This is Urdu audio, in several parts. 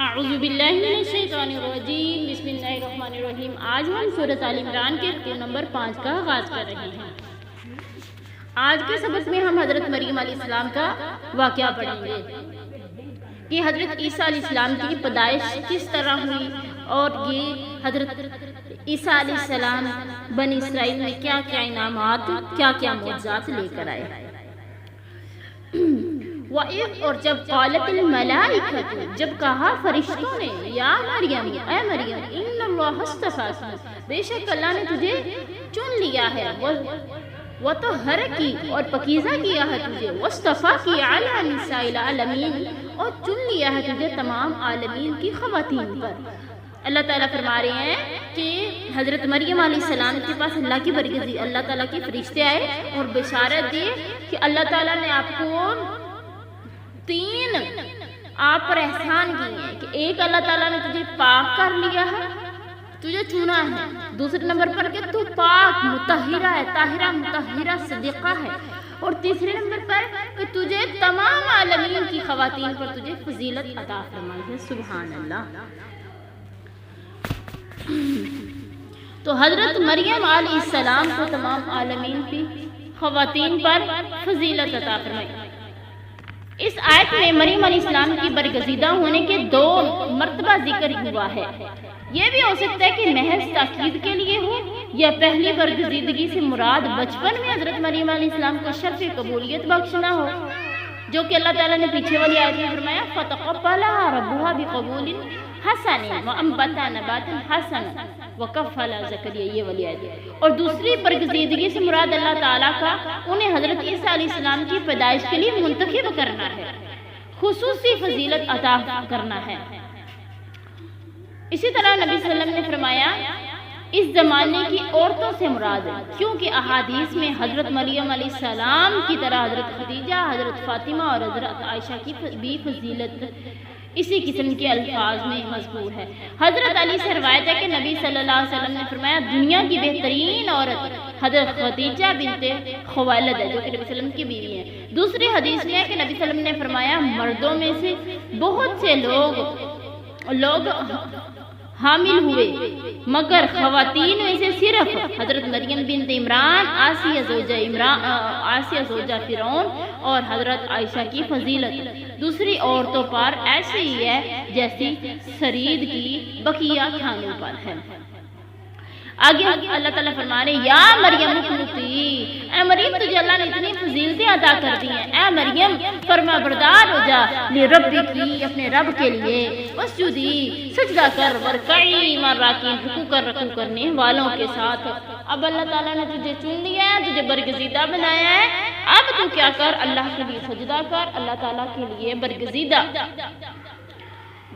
اعوذ باللہ من الشیطان الرجیم، بسم اللہ الرحمن الرحیم۔ آج ہم سورۃ آل عمران کے رکوع نمبر 5 کا آغاز کر رہے ہیں۔ آج کے سبق میں ہم حضرت مریم علیہ السلام کا واقعہ پڑھیں گے کہ حضرت عیسیٰ علیہ السلام کی پیدائش کس طرح ہوئی اور یہ حضرت عیسیٰ علیہ السلام بنی اسرائیل میں کیا کیا انعامات، کیا کیا معجزات لے کر آئے۔ وَإِذْ اور جب قالت الملائکۃ جب کہا فرشتوں نے، یا مریم اے مریم ان اللہ اصطفاک بے شک اللہ نے تجھے چن لیا ہے، وطہرکی اور پکیزہ کیا ہے تجھے، واصطفاکی علی نساء العالمین اور چن لیا ہے تجھے تمام عالمین کی خواتین پر۔ اللہ تعالیٰ فرما رہے ہیں کہ حضرت مریم علیہ السلام کے پاس اللہ کی برکت، اللہ تعالیٰ کے فرشتے آئے اور بشارت دی کہ اللہ تعالیٰ نے آپ کو تین آپ پر احسان کیے ہیں کہ ایک اللہ تعالیٰ نے تجھے پاک کر لیا ہے، تجھے چنا ہے، دوسرے نمبر پر کہ تو پاک مطہرہ ہے، طاہرہ مطہرہ صدیقہ ہے، اور تیسرے نمبر پر کہ تجھے تمام عالمین کی خواتین پر تجھے فضیلت عطا فرمائی ہے۔ سبحان اللہ۔ تو حضرت مریم علیہ السلام کو تمام عالمین کی خواتین پر فضیلت عطا فرمائی۔ اس آیت میں مریم علیہ السلام کی برگزیدہ ہونے کے 2 مرتبہ ذکر ہوا ہے۔ یہ بھی ہو سکتا ہے کہ محض تاکید کے لیے ہو، یا پہلی برگزیدگی سے مراد بچپن میں حضرت مریم علیہ السلام کو شرف قبولیت بخشنا ہو، جو کہ اللہ تعالیٰ نے پیچھے والی آیت میں فرمایا فَتَقَبَّلَهَا رَبُّهَا بِقَبُولٍ حَسَنٍ وَأَنبَتَهَا نَبَاتًا حَسَنًا وَكَفَّلَهَا زَكَرِيَّا، یہ والی آیت۔ اور دوسری برگزیدگی سے مراد اللہ تعالیٰ کا انہیں حضرت عیسیٰ علیہ السلام کی پیدائش کے لیے منتخب کرنا ہے، خصوصی فضیلت عطا کرنا ہے۔ اسی طرح نبی صلی اللہ علیہ وسلم نے فرمایا اس زمانے کی عورتوں سے مراد ہے، کیونکہ احادیث میں حضرت مریم علیہ السلام کی طرح حضرت خدیجہ، حضرت فاطمہ اور حضرت عائشہ کی بھی فضیلت اسی قسم کے الفاظ میں مذکور ہے۔ حضرت علی سے روایت ہے کہ نبی صلی اللہ علیہ وسلم نے فرمایا دنیا کی بہترین عورت حضرت خدیجہ بنت خویلد ہے، جو کہ نبی صلی اللہ علیہ وسلم کی بیوی ہیں۔ دوسری حدیث میں ہے کہ نبی صلی اللہ علیہ وسلم نے فرمایا مردوں میں سے بہت سے لوگ حامل ہوئے، مگر خواتین میں سے صرف حضرت مریم بنت عمران، آسیہ زوجہ فرعون اور حضرت عائشہ کی فضیلت دوسری عورتوں پر ایسے ہی ہے جیسی سرید کی بقیہ کھانوں پر ہے۔ آگے اللہ تعالیٰ فرما رہے یا مریم اقنتی، اے مریم تجھے اللہ نے اتنی فضیلتیں عطا کر دی ہیں، اے مریم فرما بردار ہو جا لربک کی، اپنے رب کے لیے، واسجدی سجدہ کر، ورکعی مع الراکعین، رکوع کرنے والوں کے ساتھ۔ اب اللہ تعالیٰ نے تجھے چن لیا ہے، تجھے برگزیدہ بنایا ہے، اب تو کیا کر، اللہ کے لیے سجدہ کر، اللہ تعالیٰ کے لیے برگزیدہ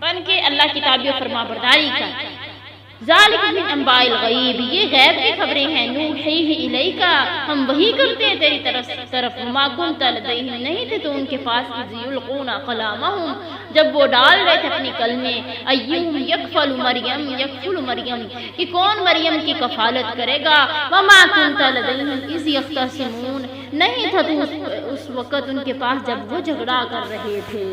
بن کے اللہ کی تابع و فرما برداری کر۔ ذالک من انباء الغیب، یہ غیب کی خبریں ہیں، نوحیہ الیک، ہم وحی کرتے ہیں تیری طرف، ما کنت لدیہم، نہیں تھے تو ان کے پاس اذ یلقون اقلامہم، جب وہ ڈال رہے تھے اپنی قلمیں، ایہم یکفل مریم، کہ کون مریم کی کفالت کرے گا، وما کنت لدیہم اذ یختصمون، نہیں تھا تو اس وقت ان کے پاس جب وہ جھگڑا کر رہے تھے۔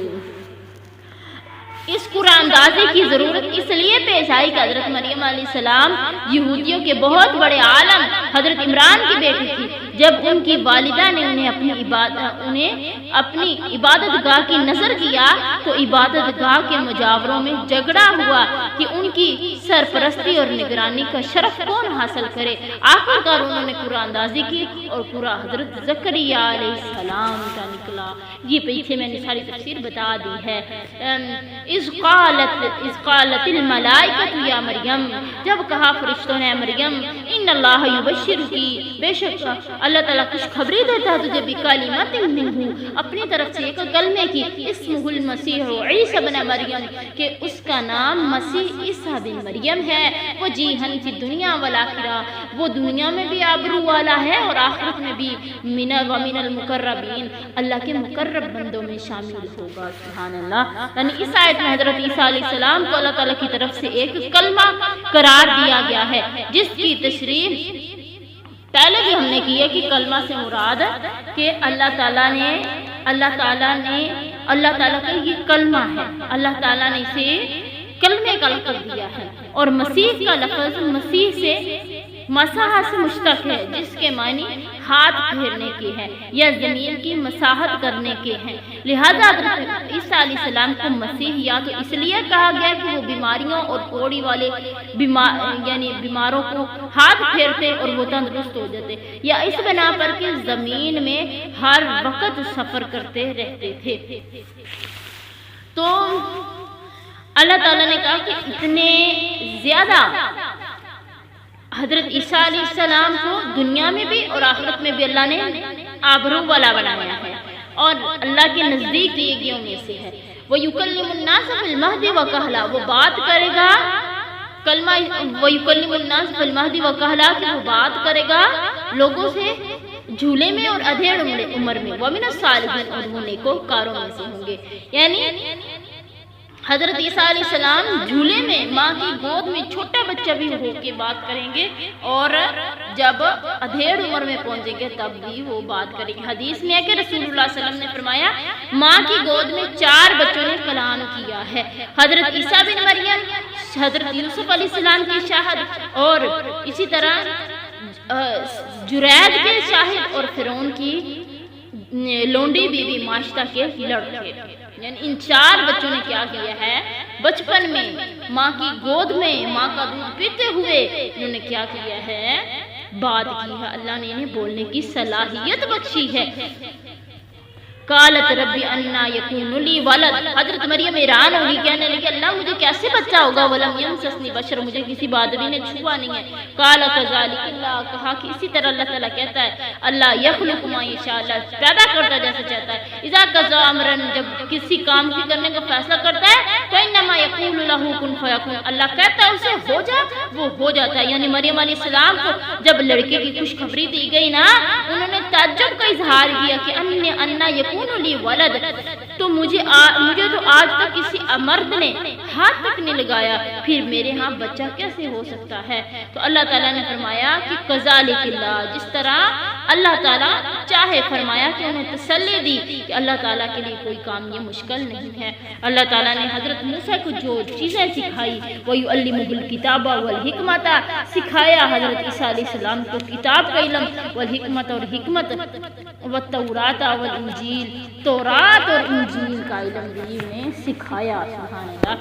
اس قرآن اندازی کی ضرورت اس لیے پیش آئی کہ حضرت مریم علیہ السلام یہودیوں کے بہت بڑے عالم حضرت عمران کی بیٹی تھی۔ جب ان کی والدہ نے انہیں اپنی عبادت گاہ کی نظر کیا تو عبادت گاہ کے مجاوروں میں جھگڑا ہوا کہ ان کی سرپرستی اور نگرانی کا شرف کون حاصل کرے۔ آخرکار انہوں نے قرآن اندازی کی اور قرآن حضرت زکریا علیہ السلام کا نکلا۔ یہ پیچھے میں نے ساری تفسیر بتا دی ہے۔ اذ قالت الملائکۃ یا مریم، جب کہا فرشتوں نے مریم ان اللہ یبشرکی، بے شک اللہ تعالیٰ خوشخبری دیتا ہے تجھے بکلمۃ منہ، اپنی طرف سے ایک کلمے کی، اسمہ المسیح عیسی بن مریم، کہ اس کا نام مسیح عیسیٰ بن مریم ہے، وجیہا فی الدنیا والآخرہ، وہ دنیا میں بھی آبرو والا ہے اور آخرت میں بھی من المقربین، اللہ کے مقرب بندوں میں شامل ہوگا۔ سبحان اللہ۔ یعنی اس آیت میں حضرت عیسیٰ علیہ السلام کو اللہ تعالیٰ کی طرف سے ایک کلمہ قرار دیا گیا ہے، جس کی تشریح پہلے بھی ہم نے کی ہے کہ کلمہ سے مراد کہ اللہ تعالیٰ نے اللہ تعالیٰ کا یہ کلمہ ہے، اللہ تعالیٰ نے اسے کلمے کا لقب دیا ہے۔ اور مسیح کا لفظ مسیح سے مساح سے مشتق ہے، جس کے معنی ہاتھ پھیرنے کے ہیں یا زمین کی مساحت کرنے کے ہیں۔ لہذا حضرت عیسیٰ علیہ السلام کو مسیح یا تو اس لیے کہا گیا کہ وہ بیماریوں اور کوڑی والے بیماروں کو ہاتھ پھیرتے اور وہ تندرست ہو جاتے، یا اس بنا پر کہ زمین میں ہر وقت سفر کرتے رہتے تھے۔ تو اللہ تعالیٰ نے کہا کہ اتنے زیادہ حضرت عیسیٰ علیہ السلام کو دنیا میں بھی اور آخرت میں بھی اللہ نے آبرو والا بنایا ہے، اور اللہ کے نزدیک دیے گئے میں سے ہے۔ وَيُكَلِّمُ النَّاسَ فِي الْمَهْدِ وَكَهْلًا، وہ بات کرے گا کلمہ وَيُكَلِّمُ النَّاسَ فِي الْمَهْدِ وَكَهْلًا، کہ وہ بات کرے گا لوگوں سے جھولے میں اور ادھیڑ عمر میں، وَمِنَ الصَّالِحِينَ، اور وہ نیکوکاروں میں سے ہوں گے۔ یعنی حضرت عیسیٰ علیہ السلام جھولے میں ماں کی گود میں چھوٹا بچہ بھی ہو کے بات کریں گے، اور جب ادھیڑ عمر میں پہنچیں گے تب بھی وہ بات کریں گے۔ حدیث میں ہے کہ رسول اللہ صلی اللہ علیہ وسلم نے فرمایا ماں کی گود میں 4 بچوں نے کلام کیا ہے، حضرت عیسیٰ بن مریم، حضرت یوسف علیہ السلام کی شاہد، اور اسی طرح جرید کے شاہد، اور فرعون کی لونڈی بی بی معاشتہ کے لڑکے۔ یعنی ان 4 بچوں نے کیا کیا ہے، بچپن میں ماں کی گود میں ماں کا دودھ پیتے ہوئے انہوں نے کیا کیا ہے، بات کی ہے، اللہ نے انہیں بولنے کی صلاحیت بخشی ہے۔ قالت ربی انا یکون لی ولد، حضرت مریم ایران ہوگی، کہنے لگی اللہ مجھے کیسے بچہ ہوگا، ولم یمسسنی بشر، مجھے کسی بادری نے چھوا نہیں ہے۔ قال کذالک، اللہ کہا کہ اسی طرح اللہ تعالیٰ کہتا ہے اللہ یخلق ما یشاء، اللہ پیدا کرتا جیسے چاہتا ہے، اذا قضى امرا، جب کسی کام کی کرنے کا فیصلہ کرتا ہے فانما یقول له کن فیکون، اللہ کہتا ہے اسے ہو جا وہ ہو جاتا ہے۔ یعنی مریم علیہ السلام کو جب لڑکے کی خوشخبری دی گئی نا، انہوں نے تعجب کا اظہار کیا کہ انا یکون لی ولد، تو مجھے تو آج تک کسی مرد نے ہاتھ تک نہیں لگایا، پھر میرے ہاں بچہ کیسے ہو سکتا ہے؟ تو اللہ تعالیٰ نے فرمایا کہ کذالک اللہ، جس طرح اللہ تعالیٰ چاہے، فرمایا کہ انہیں تسلی دی کہ اللہ تعالیٰ کے لیے کوئی کام یہ مشکل نہیں ہے۔ اللہ تعالیٰ نے حضرت موسیٰ کو جو چیزیں سکھائی، وَيُعَلِّمُهُ الْكِتَابَ وَالْحِکْمَةَ، سکھایا حضرت عیسیٰ علیہ السلام کو کتاب کا علم، والحکمت اور حکمت، والتوراۃ والانجیل، تورات اور انجیل کا علم بھی انہیں سکھایا، سبحان اللہ۔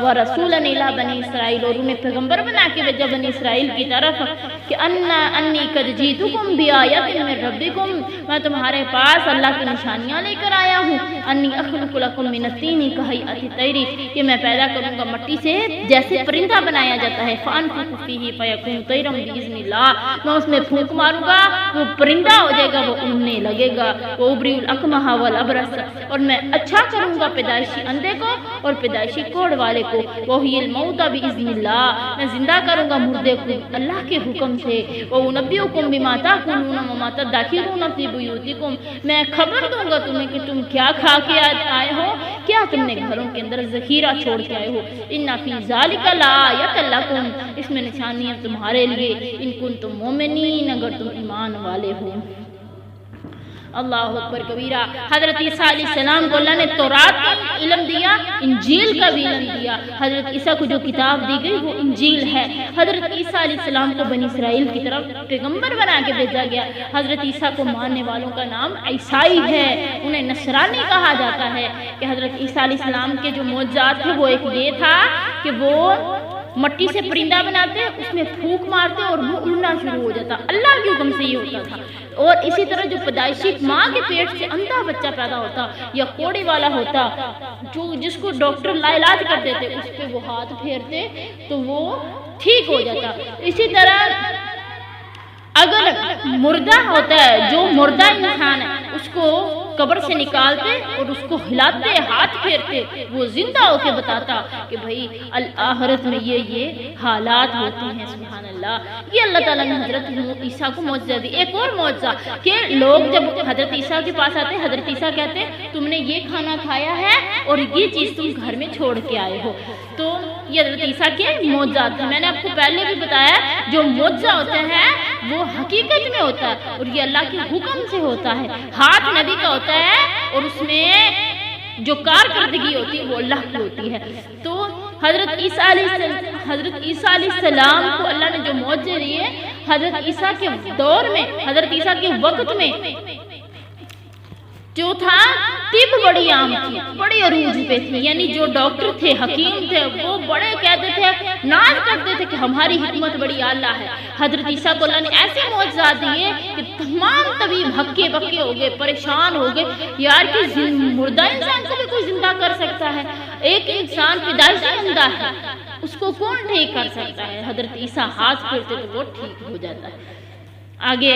ورسولا الی بنی اسرائیل، اور انہیں پیغمبر بنا کے بھیجا بنی اسرائیل کی طرف کہ انی قد جئتکم بآیۃ من ربکم، میں تمہارے پاس اللہ کی نشانیاں لے کر آیا ہوں، انی اخلق لکم من الطین کہیئۃ الطیر، کہ میں پیدا کروں گا مٹی سے جیسے پرندہ بنایا جاتا ہے، فانفخ فیہ فیکون طیرا باذن اللہ، میں اس میں پھونک ماروں گا وہ پرندہ ہو جائے گا، وہ اڑنے لگے گا، وہ ابری الاکمہ والابرص، اور میں اچھا کروں گا پیدائشی اندھے کو اور پیدائشی کوڑ والے کو، وحی الموتى باذن اللہ، میں زندہ کروں گا مردے کو اللہ کے حکم سے، وانبئکم بما تاکلون وما تدخرون فی بیوتکم، میں خبر دوں گا تمہیں کہ تم کیا کھا کے آئے ہو، کیا تم نے گھروں کے اندر ذخیرہ چھوڑ کے آئے ہو، ان فی ذلک لآیۃ لکم، اس میں نشانی ہے تمہارے لیے، ان کنتم مؤمنین، اگر تم ایمان والے ہو۔ اللہ اکبر کبیرہ۔ حضرت عیسیٰ علیہ السلام کو اللہ نے تورات کا علم دیا، انجیل کا بھی علم دیا۔ حضرت عیسیٰ کو جو کتاب دی گئی وہ انجیل ہے۔ حضرت عیسیٰ علیہ السلام کو بنی اسرائیل کی طرف پیغمبر بنا کے بھیجا گیا۔ حضرت عیسیٰ کو ماننے والوں کا نام عیسائی ہے، انہیں نصرانی کہا جاتا ہے۔ کہ حضرت عیسیٰ علیہ السلام کے جو معجزات تھے وہ ایک یہ تھا کہ وہ مٹی سے پرندہ بناتے، اس میں پھونک مارتے اور وہ اڑنا شروع ہو جاتا، اللہ کے حکم سے یہ ہوتا تھا۔ اور اسی طرح جو پیدائشی ماں کے پیٹ سے اندھا بچہ پیدا ہوتا یا کوڑی والا ہوتا، جس کو ڈاکٹر لا علاج کر دیتے، اس پہ وہ ہاتھ پھیرتے تو وہ ٹھیک ہو جاتا۔ اسی طرح اگر مردہ ہوتا ہے، جو مردہ انسان ہے، اس کو قبر سے نکالتے اور اس کو ہلاتے، ہاتھ پھیرتے، وہ زندہ ہو کے بتاتا کہ بھائی آخرت میں یہ حالات ہوتے ہیں۔ سبحان اللہ۔ یہ اللہ تعالیٰ نے حضرت عیسیٰ کو معجزہ دی۔ ایک اور معجزہ کہ لوگ جب حضرت عیسیٰ کے پاس آتے، حضرت عیسیٰ کہتے تم نے یہ کھانا کھایا ہے اور یہ چیز تم گھر میں چھوڑ کے آئے ہو۔ تو یہ حضرت عیسیٰ کے معجزات ہیں۔ میں نے آپ کو پہلے بھی بتایا جو معجزہ ہوتا ہے وہ حقیقت میں ہوتا ہے اور یہ اللہ کے حکم سے ہوتا ہے۔ ہاتھ نبی کا ہوتا ہے اور اس میں جو کارکردگی ہوتی ہے وہ اللہ کی ہوتی ہے۔ تو حضرت عیسیٰ علیہ السلام کو اللہ نے جو معجزے دیے، حضرت عیسیٰ کے دور میں، حضرت عیسیٰ کے وقت میں جو تھا طب بڑی عام تھی، بڑے عروج پہ تھی، یعنی جو ڈاکٹر تھے، حکیم تھے، وہ بڑے کہتے تھے، ناز کرتے تھے کہ ہماری حکمت بڑی اعلیٰ ہے۔ حضرت عیسیٰ کو اللہ نے ایسے معجزات دیے کہ تمام طبیب ہکے بکے ہو گئے، پریشان ہو گئے، یار کہ مردہ انسان کو بھی کوئی زندہ کر سکتا ہے، ایک انسان پیدائشی اندھا ہے، اس کو کون ٹھیک کر سکتا ہے؟ حضرت عیسیٰ ہاتھ پھیرتے تو وہ ٹھیک ہو جاتا ہے۔ آگے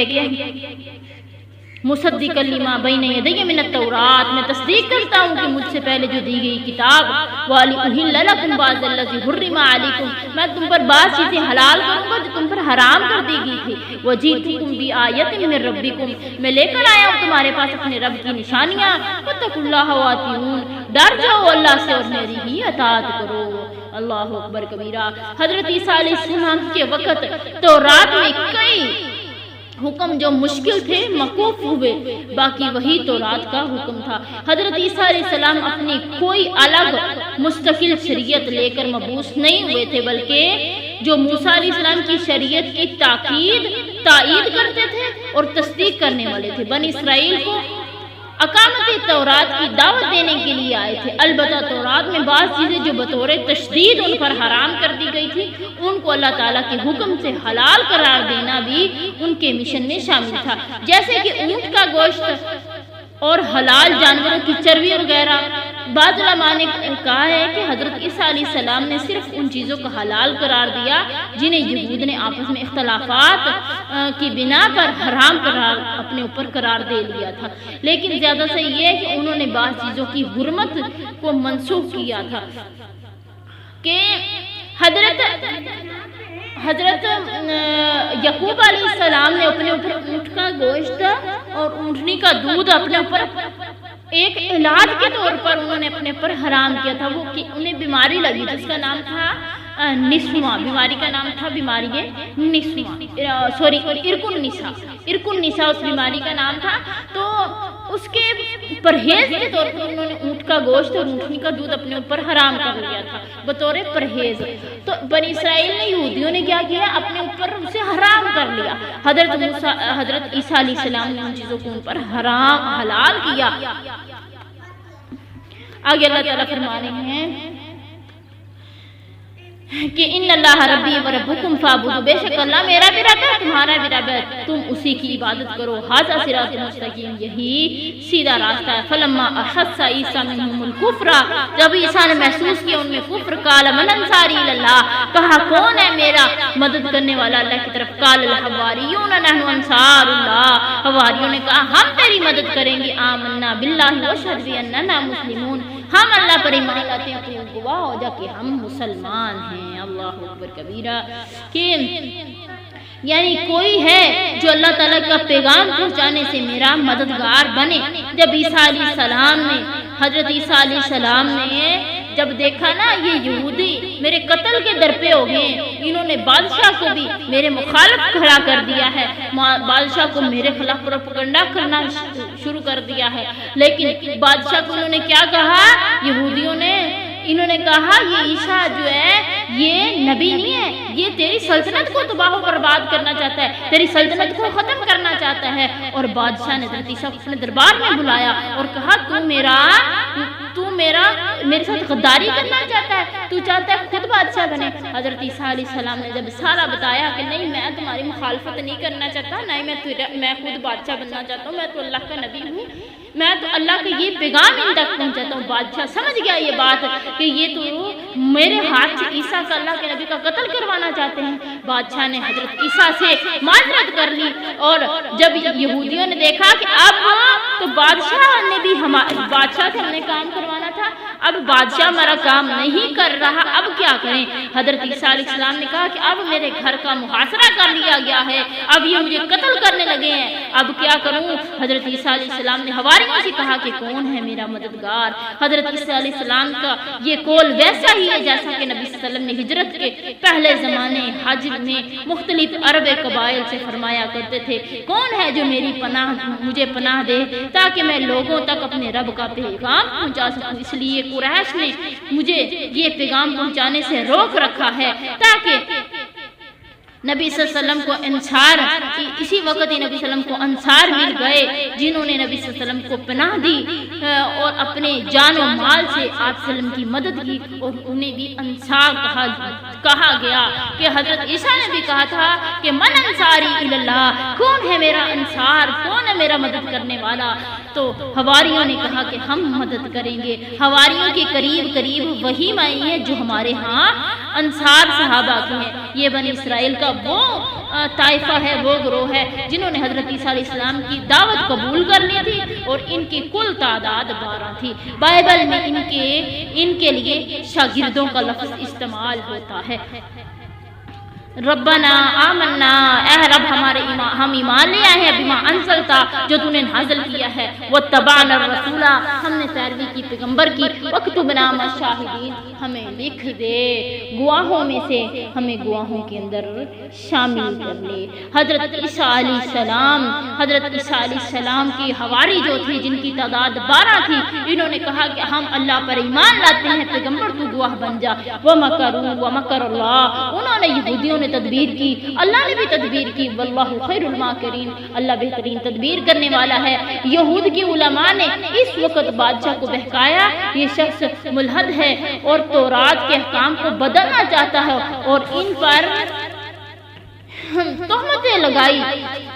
مصدق لما بین یدی من التورات، میں تصدیق کرتا ہوں کہ مجھ سے پہلے جو دی گئی کتاب، وَلِأُحِلَّ لَكُمْ بَعْضَ الَّذِي حُرِّمَ عَلَيْكُمْ، میں تم پر بعض چیزیں حلال کروں گا جو تم پر حرام کر دی گئی تھی، وَجِئْتُكُمْ بِآیَةٍ مِّن رَبِّكُمْ، میں لے کر آیا ہوں تمہارے پاس اپنے رب کی نشانیاں، وَاتَّقُوا اللَّهَ وَأَطِیعُونِ، ڈر جاؤ اللہ سے اور میری بھی اطاعت کرو۔ اللہ اکبر کبیرہ۔ حضرت عیسیٰ علیہ السلام کے وقت تورات میں کئی حکم جو مشکل تھے موقوف ہوئے، باقی وہی تورات کا حکم تھا۔ حضرت عیسیٰ علیہ السلام اپنی کوئی الگ مستقل شریعت لے کر مبعوث نہیں ہوئے تھے، بلکہ جو موسیٰ علیہ السلام کی شریعت کی تائید کرتے تھے اور تصدیق کرنے والے تھے۔ بنی اسرائیل کو اقامت تورات کی دعوت دینے کے لیے آئے تھے۔ البتہ تورات میں بعض چیزیں جو بطور تشدید ان پر حرام کر دی گئی تھی، ان کو اللہ تعالیٰ کے حکم سے حلال قرار دینا بھی ان کے مشن میں شامل تھا، جیسے کہ اونٹ کا گوشت اور حلال جانوروں کی چربی وغیرہ۔ بعض علماء نے کہا ہے کہ حضرت عیسیٰ علیہ السلام نے صرف ان چیزوں کو حلال قرار دیا جنہیں یہود نے آپس میں اختلافات کی بنا پر حرام قرار اپنے اوپر قرار دے لیا تھا، لیکن زیادہ سے یہ ہے کہ انہوں نے بعض چیزوں کی حرمت کو منسوخ کیا تھا کہ حضرت یعقوب علیہ السلام نے اپنے اوپر اونٹ کا گوشت اور اونٹنی کا دودھ اپنے اوپر ایک علاج کے طور پر انہوں نے اپنے پر حرام کیا تھا۔ وہ انہیں بیماری لگی جس کا نام تھا نسواں، بیماری کا نام تھا بیماری نسواں، سوری ارک النساء اس بیماری کا نام تھا۔ تو اس کے پرہیز کے طور پر انہوں نے اونٹ کا گوشت اور اونٹنی کا دودھ اپنے اوپر حرام کر لیا تھا بطور پرہیز۔ تو بنی اسرائیل نے، یہودیوں نے کیا کیا؟ اپنے اوپر اسے حرام کر لیا۔ حضرت عیسیٰ علیہ السلام نے ان چیزوں کو ان پر حلال کیا۔ آگے اللہ تعالیٰ فرما رہے ہیں کہ ان اللہ ربی و ربکم فاعبدوا، بے شک اللہ میرا بھی رب ہے تمہارا بھی رب ہے، تم اسی کی عبادت کرو۔ ھذا صراط مستقیم، یہی سیدھا راستہ ہے۔ فلما احس عیسیٰ منہم الکفر، جب عیسیٰ نے محسوس کیا ان میں کفر، قال من انصاری اللہ، کہا کون ہے میرا مدد کرنے والا اللہ کی طرف؟ قال الحواریون نحن انصار اللہ، حواریوں نے کہا ہم تیری مدد کریں گے۔ آمنا باللہ واشہد باننا مسلمون، ہم اللہ پر ایمان لاتے ہیں، اپنے گواہ ہو جا کہ ہم مسلمان ہیں۔ اللہ اکبر کبیرہ۔ کہ یعنی کوئی ہے جو اللہ تعالیٰ کا پیغام پہنچانے سے میرا مددگار بنے۔ جب عیسیٰ علیہ السلام نے، حضرت عیسیٰ علیہ السلام نے جب دیکھا نا یہ یہودی میرے قتل کے در پہ ہو گئے، انہوں نے بادشاہ کو بھی میرے مخالف کھڑا کر دیا ہے، بادشاہ کو میرے خلاف پروپیگنڈا کرنا شروع کر دیا ہے، لیکن بادشاہ کو انہوں نے کیا کہا؟ یہودیوں نے انہوں نے کہا یہ عیسیٰ جو ہے یہ نبی نہیں ہے، یہ تیری سلطنت کو تباہ و برباد کرنا چاہتا ہے، تیری سلطنت کو ختم کرنا چاہتا ہے۔ اور بادشاہ نے حضرت عیسیٰ کو اپنے دربار میں بلایا اور کہا تو میرے ساتھ غداری کرنا چاہتا ہے، تو چاہتا ہے خود بادشاہ بنے۔ حضرت عیسیٰ علیہ السلام نے جب سارا بتایا کہ نہیں میں تمہاری مخالفت نہیں کرنا چاہتا، نہیں میں خود بادشاہ بننا چاہتا ہوں، میں تو اللہ کا نبی ہوں، میں تو اللہ کا یہ پیغام ان تک پہنچاتا ہوں۔ بادشاہ سمجھ گیا یہ بات کہ یہ تو میرے ہاتھ سے عیسیٰ کا، اللہ کے نبی کا قتل کروانا چاہتے ہیں۔ بادشاہ نے حضرت عیسیٰ سے معذرت کر لی، اور جب یہودیوں نے دیکھا کہ اب تو بادشاہ سے ہم نے کام کروانا تھا، اب بادشاہ ہمارا کام نہیں کر رہا، اب کیا کریں؟ حضرت عیسیٰ علیہ السلام نے کہا کہ اب میرے گھر کا محاصرہ کر لیا گیا ہے، اب یہ مجھے قتل کرنے لگے ہیں، اب کیا کروں؟ حضرت عیسیٰ علیہ السلام نے حواری ہواریوں سے کہا کہ کون ہے میرا مددگار؟ حضرت عیسیٰ علیہ السلام کا یہ قول ویسا ہی ہے جیسا کہ نبی صلی اللہ علیہ وسلم نے ہجرت کے پہلے زمانے حج میں مختلف عرب قبائل سے فرمایا کرتے تھے، کون ہے جو میری مجھے پناہ دے تاکہ میں لوگوں تک اپنے رب کا پیغام پہنچا سکوں۔ اس لیے قریش نے مجھے یہ پیغام پہنچانے سے روک رکھا ہے تاکہ نبی صلی اللہ علیہ وسلم کو انصار، اسی وقت ہی نبی صلی اللہ علیہ وسلم کو انصار مل گئے جنہوں نے نبی صلی اللہ علیہ وسلم کو پناہ دی اور اپنے جان و مال سے آپ صلی اللہ علیہ وسلم کی مدد کی، اور انہیں بھی انصار کہا گیا کہ حضرت عیسیٰ نے بھی کہا تھا کہ من انصاری اللہ، کون ہے میرا انصار، کون ہے میرا مدد کرنے والا؟ تو حواریوں نے کہا کہ ہم مدد کریں گے۔ حواریوں کے قریب قریب وہی آئی ہے جو ہمارے ہاں انصار صحابہ کے ہیں۔ یہ بنی اسرائیل کا وہ طائفہ ہے، وہ گروہ ہے جنہوں نے حضرت عیسیٰ علیہ السلام کی دعوت قبول کر لی تھی، اور ان کی کل تعداد 12 تھی۔ بائبل میں ان کے لیے شاگردوں کا لفظ استعمال ہوتا ہے۔ ربنا آمنا، اے رب ہم ایمان لے آئے ہیں بما انزلتا، جو تو نے نازل کیا ہے، واتبعنا الرسول، ہم نے پیروی کی پیغمبر کی، واکتبنا مع الشاہدین، ہمیں لکھ دے گواہوں میں سے، ہمیں گواہوں کے اندر شامل کر لے۔ حضرت عیسیٰ علیہ السلام کی حواری جو تھی جن کی تعداد 12 تھی، انہوں نے کہا کہ ہم اللہ پر ایمان لاتے ہیں، پیغمبر تو گواہ بن جا۔ ومکروا ومکر اللہ، انہوں نے یہودیوں نے تدبیر کی، اللہ نے بھی تدبیر کی، واللہ خیر الماکرین، اللہ بہترین تدبیر کرنے والا ہے۔ یہود کی علماء نے اس وقت بادشاہ کو بہکایا، یہ شخص ملحد ہے اور تورات کے احکام کو بدلنا چاہتا ہے، اور ان پر تہمتیں لگائی۔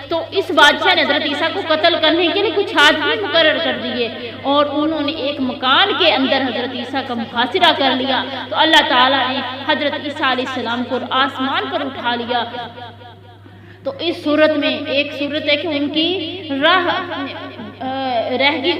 تو اس بادشاہ نے حضرت عیسیٰ کو قتل کرنے کے لیے کچھ آدمی مقرر کر دیے، اور انہوں نے ایک مکان کے اندر حضرت عیسیٰ کا محاصرہ کر لیا۔ تو اللہ تعالیٰ نے حضرت عیسیٰ علیہ السلام کو آسمان پر اٹھا لیا۔ تو اس صورت میں ایک صورت ہے کہ ان کی راہ رہ گئی،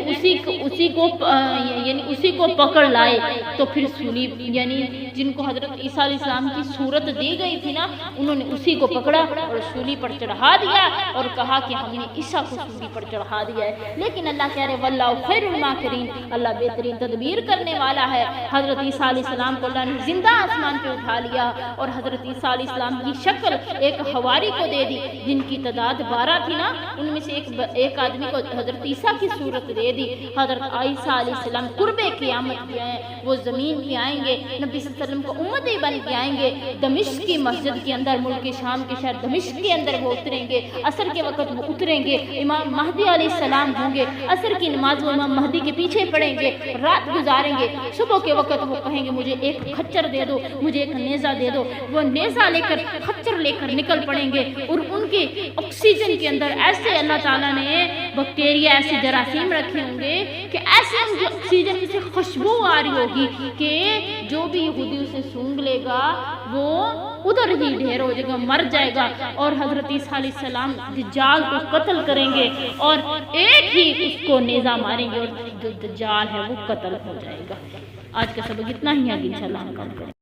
اسی کو پکڑ لائے، تو پھر صلیب، یعنی جن کو حضرت عیسیٰ علیہ السلام کی صورت دی گئی تھی نا، انہوں نے اسی کو پکڑا اور صلیب پر چڑھا دیا اور کہا کہ ہم نے عیسیٰ کو صلیب پر چڑھا دیا ہے۔ لیکن اللہ کہہ رہے واللہ خیر الماکرین، اللہ بہترین تدبیر کرنے والا ہے۔ حضرت عیسیٰ علیہ السلام کو اللہ نے زندہ آسمان پہ اٹھا لیا، اور حضرت عیسیٰ علیہ السلام کی شکل ایک حواری کو دے دی جن کی تعداد 12 تھی نا، ان میں سے ایک آدمی کو حضرت عیسیٰ کی صورت دے دی۔ حضرت عیسیٰ علیہ السلام قرب قیامت پہ ہیں، وہ زمین پہ آئیں گے، نبی صلی اللہ علیہ وسلم کو امتی بن کے آئیں گے، دمشق کی مسجد کے اندر، ملک شام کے شہر دمشق کے اندر وہ اتریں گے، عصر کے وقت وہ اتریں گے، امام مہدی علیہ السلام ہوں گے، عصر کی نماز وہ امام مہدی کے پیچھے پڑھیں گے، رات گزاریں گے، صبح کے وقت وہ کہیں گے مجھے ایک خچر دے دو، مجھے ایک نیزہ دے دو، وہ نیزہ لے کر خچر لے کر نکل پڑیں گے، اور ان کے آکسیجن کے اندر ایسے اللہ تعالیٰ نے بیکٹیریا، ایسے جراثیم رکھے ہوں گے کہ ایسے ان کے آکسیجن کی سے خوشبو آ رہی ہوگی کہ جو بھی یہودی اسے سونگ لے گا وہ ادھر ہی ڈھیر ہو جائے گا، مر جائے گا۔ اور حضرت عیسیٰ علیہ السلام دجال کو قتل کریں گے اور ایک ہی اس کو نیزہ ماریں گے، اور جو دجال ہے وہ قتل ہو جائے گا۔ آج کا سبق اتنا ہی ہے، انشاءاللہ ہم کام کریں گے۔